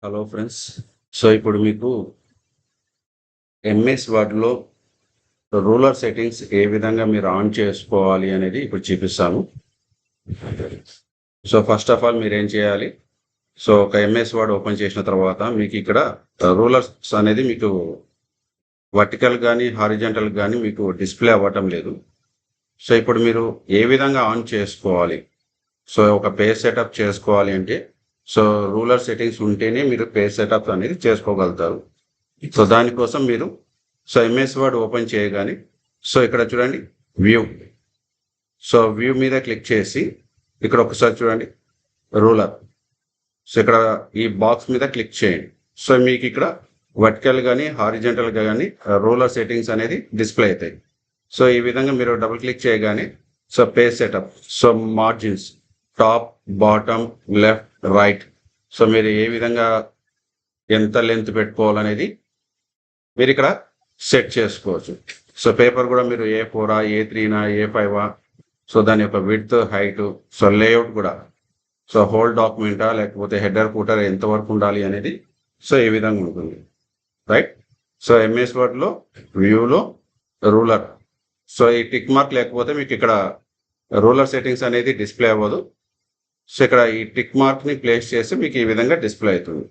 Hello friends. So ఇప్పుడు మీకు MS వర్డ్‌లో ruler settings ఏ విధంగా మీరు ఆన్ చేసుకోవాలి అనేది ఇప్పుడు చూపిస్తాను. సో ఫస్ట్ ఆఫ్ ఆల్ మీరేం చేయాలి, సో ఒక ఎంఎస్ వర్డ్ ఓపెన్ చేసిన తర్వాత మీకు ఇక్కడ రూలర్స్ అనేది మీకు వర్టికల్ కానీ హారిజంటల్ కానీ మీకు డిస్ప్లే అవ్వటం లేదు. సో ఇప్పుడు మీరు ఏ విధంగా ఆన్ చేసుకోవాలి, సో ఒక పేజ్ సెటప్ చేసుకోవాలి అంటే సో రూలర్ సెట్టింగ్స్ ఉంటేనే మీరు పేజ్ సెటప్ అనేది చేసుకోగలుగుతారు. సో దానికోసం మీరు సో ఎంఎస్ వర్డ్ ఓపెన్ చేయగానే సో ఇక్కడ చూడండి వ్యూ, సో వ్యూ మీద క్లిక్ చేసి ఇక్కడ ఒకసారి చూడండి రూలర్, సో ఇక్కడ ఈ బాక్స్ మీద క్లిక్ చేయండి. సో మీకు ఇక్కడ వర్టికల్ కానీ హారిజంటల్ కానీ రూలర్ సెట్టింగ్స్ అనేది డిస్ప్లే అవుతాయి. సో ఈ విధంగా మీరు డబుల్ క్లిక్ చేయగానే so page setup, so margins top bottom left right, so మీరు ఏ విధంగా ఎంత లెంత్ పెట్టుకోవాలనేది మీరు ఇక్కడ సెట్ చేసుకోవచ్చు. సో పేపర్ కూడా మీరు A4 A3 A5, సో దాని యొక్క విడ్త్ హైట్, సో లేఅవుట్ కూడా సో హోల్ డాక్యుమెంటా లేకపోతే హెడర్ ఫూటర్ ఎంతవరకు ఉండాలి అనేది సో ఈ విధంగా ఉంటుంది, రైట్. సో ఎంఎస్ వర్డ్లో వ్యూలో రూలర్, సో ఈ టిక్ మార్క్ లేకపోతే మీకు ఇక్కడ రూలర్ సెట్టింగ్స్ అనేది డిస్ప్లే అవ్వదు. సో ఇక్కడ ఈ టిక్ మార్క్ని ప్లేస్ చేసి మీకు ఈ విధంగా డిస్ప్లే అవుతుంది.